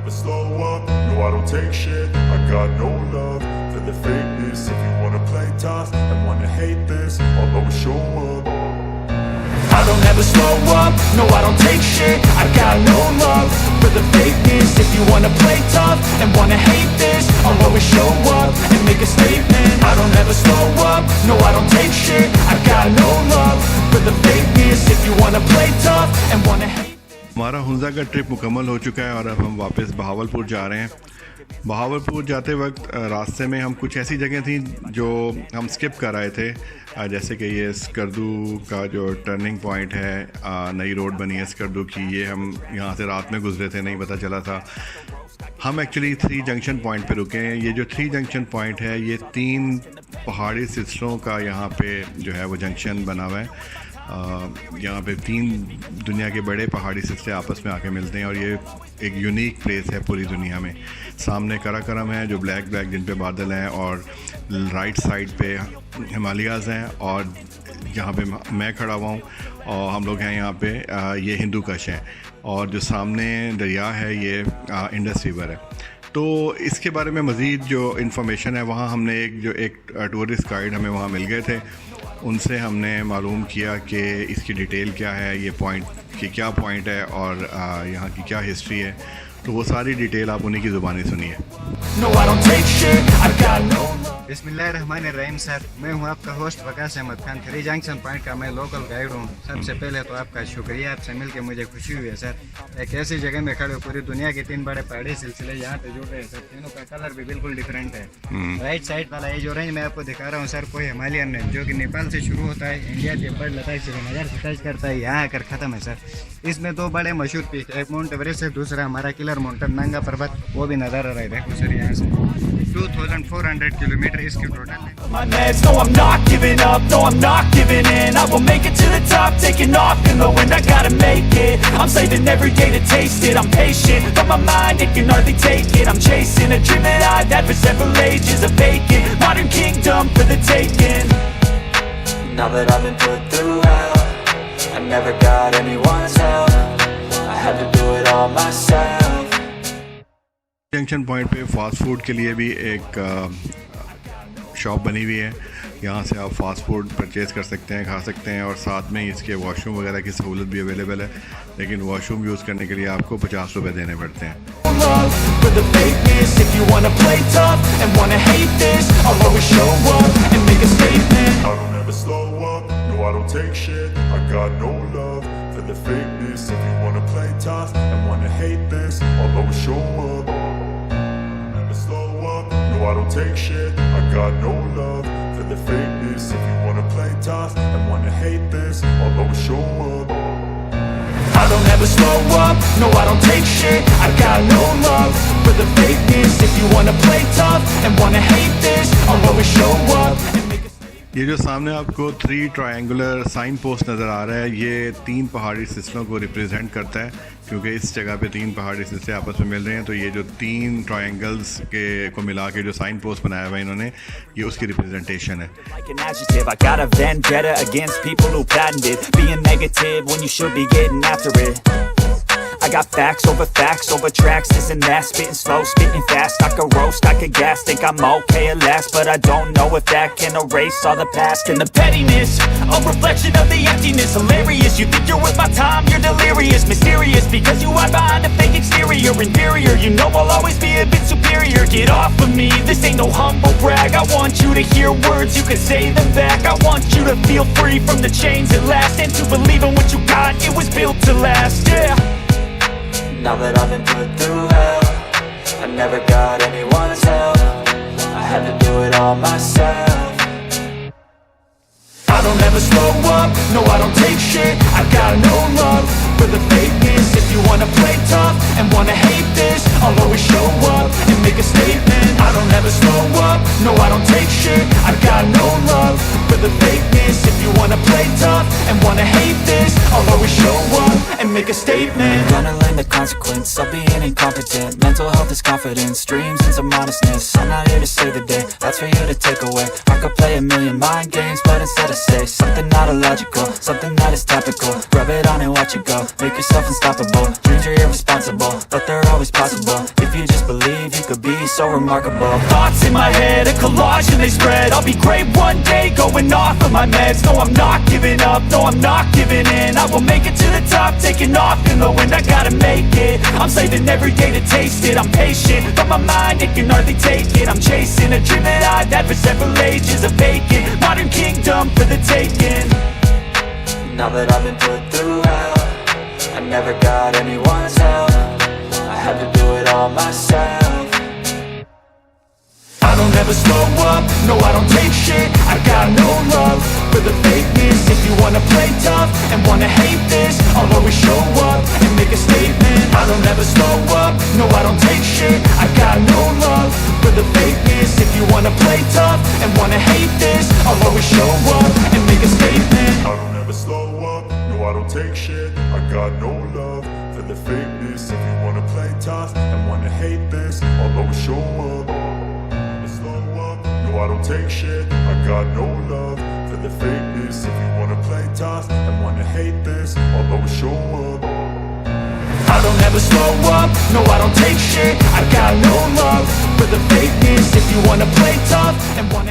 never slow up, no I don't take shit. I got no love for the fakeness. If you wanna play tough and wanna hate this, I'll always show up. I don't ever slow up, no I don't take shit. I got no love for the fakeness. If you wanna play tough and wanna hate this, I'll always show up and make a statement. I don't ever slow up, no I don't take shit. I got no love for the fakeness. If you wanna play tough and wanna hate. हमारा हुंजा का trip मुकम्मल हो चुका है और अब हम वापस बहावलपुर जा रहे हैं। बहावलपुर जाते वक्त रास्ते में हम कुछ ऐसी जगह थी जो हम स्किप कर रहे थे, जैसे कि ये स्कर्दू का जो टर्निंग पॉइंट है, नई रोड बनी है स्कर्दू की, ये हम यहाँ से रात में गुजरे थे, नहीं पता चला था। हम एक्चुअली 3 जंक्शन पॉइंट पे रुके हैं। ये जो 3 जंक्शन पॉइंट है ये 3 पहाड़ी सिलसिलों का यहाँ पे जो है वो जंक्शन बना हुआ है। यहाँ पे 3 दुनिया के बड़े पहाड़ी सिलसिले आपस में आके मिलते हैं और ये एक यूनिक प्लेस है पूरी दुनिया में। सामने कराकोरम है जो ब्लैक जिन पे बादल हैं, और राइट साइड पे हिमालयाज़ हैं, और जहाँ पे मैं खड़ा हुआ हूँ और हम लोग हैं यहाँ पे ये हिंदू कश है, और जो सामने दरिया है ये इंडस रिवर है। तो इसके बारे में मज़ीद जो इन्फॉर्मेशन है वहाँ हमने एक टूरिस्ट गाइड हमें वहाँ मिल गए थे, उनसे हमने मालूम किया कि इसकी डिटेल क्या है, ये पॉइंट की क्या पॉइंट है और यहाँ की क्या हिस्ट्री है। तो वो सारी डिटेल आप उन्हीं की ज़ुबानी सुनिए। बिस्मिल्लाहिर्रहमानिर्रहीम सर, मैं हूं आपका host Waqas Ahmed Khan. 3 junction point का मैं लोकल गाइड हूं। सबसे पहले तो आपका शुक्रिया, आपसे मिलकर मुझे खुशी हुई है सर। एक ऐसी जगह में खड़े हो, पूरी दुनिया के 3 बड़े पहाड़ी सिलसिले यहाँ पे जुड़ रहे हैं सर। तीनों का कलर भी बिल्कुल डिफरेंट है। राइट साइड वाला ये जो रेंज मैं आपको दिखा रहा हूँ सर, कोई हिमालयन रेंज जो कि नेपाल से शुरू होता है, इंडिया के बड़ लद्दाख से नज़र से टच करता है, यहाँ आकर ख़त्म है सर। इसमें 2 बड़े मशहूर पीक, एक माउंट एवरेस्ट है, दूसरा हमारा किलर माउंटेन नंगा पर्वत, वो भी नज़र आ रहा है। देखो सर यहाँ से 2400 किलोमीटर इसकी टोटल है। My meds, no I'm not giving up, no I'm not giving in. I will make it to the top, taking off in the wind, I gotta make it. I'm saving every day to taste it, I'm patient, but my mind, it can hardly take it. I'm chasing a dream that I've had for several ages, a vacant modern kingdom for the taking. Now that I've been put through hell, I never got anyone's help, I had to do it all myself. Junction point पे fast food के लिए भी एक shop बनी हुई है। यहाँ से आप फ़ास्ट फूड परचेज़ कर सकते हैं, खा सकते हैं, और साथ में इसके वॉशरूम वगैरह की सहूलत भी अवेलेबल है, लेकिन वॉशरूम यूज़ करने के लिए आपको 50 रुपये देने पड़ते हैं। I don't take shit, I got no love for the fakeness. If you wanna play tough and wanna hate this, I'll always show up. I don't ever slow up, no I don't take shit. I got no love for the fakeness. If you wanna play tough and wanna hate this, I'll always show up and make a statement. ये जो सामने आपको 3 triangular sign post नज़र आ रहा है, ये 3 पहाड़ी सिलसिलों को रिप्रेजेंट करता है, क्योंकि इस जगह पे 3 पहाड़ी सिलसिले आपस में मिल रहे हैं। तो ये जो 3 ट्रायंगल्स के को मिला के जो साइन पोस्ट बनाया हुआ है इन्होंने, ये उसकी रिप्रेजेंटेशन है। Like an adjective, I got a vendetta against people who patented being negative when you should be getting after it. I got facts over tracks, this and that, spitting slow, spitting fast. I could roast, I could gas, think I'm okay at last, but I don't know if that can erase all the past. And the pettiness, a reflection of the emptiness, hilarious. You think you're worth my time, you're delirious, mysterious, because you hide behind a fake exterior, inferior. You know I'll always be a bit superior. Get off of me, this ain't no humble brag. I want you to hear words, you can say them back. I want you to feel free from the chains at last, and to believe in what you got, it was built to last, yeah. Now that I've been put through hell, I never got anyone's help, I had to do it all myself. I don't ever slow up, no I don't take shit. I got no love for the fakeness. If you wanna play tough and wanna hate this, I'll always show up and make a statement. I don't ever slow up, no I don't take shit. I got no love for the fakeness. If you wanna play tough and wanna hate this, I'll always show up and make a statement. Gonna learn the consequence of being incompetent. Mental health is confidence, dreams and some honestness. I'm not here to save the day, that's for you to take away. I could play a million mind games, but instead I say something not illogical, something that is topical. Rub it on and watch it go, make yourself unstoppable. Dreams are irresponsible, but they're always possible. If you just believe, you could be so remarkable. Thoughts in my head, a collage and they spread. I'll be great one day, going off of my meds. No, I'm not giving up, no, I'm not giving in. I will make it to the top, taking off in the wind. I gotta make it, I'm saving every day to taste it. I'm patient, but my mind, it can hardly take it. I'm chasing a dream that I've had for several ages. A vacant, modern kingdom for the taking. Now that I've been put through hell, I never got anyone's help. I had to do it all myself. I don't ever slow up, no I don't take shit. I got no love for the fakeness. If you wanna play tough and wanna hate this, I'll always show up and make a statement. I don't ever slow up, no I don't take shit. I got no love for the fakeness. If you wanna play tough and wanna hate this, I'll always show up and make a statement. I don't ever slow up, no I don't take shit. I got no love for the fakeness. If you wanna play tough and wanna hate this, I'll always show up. I don't take shit, I got no love for the fakeness. If you wanna play tough and wanna hate this, I'll always show up. I don't ever slow up, no I don't take shit. I got no love for the fakeness. If you wanna play tough and wanna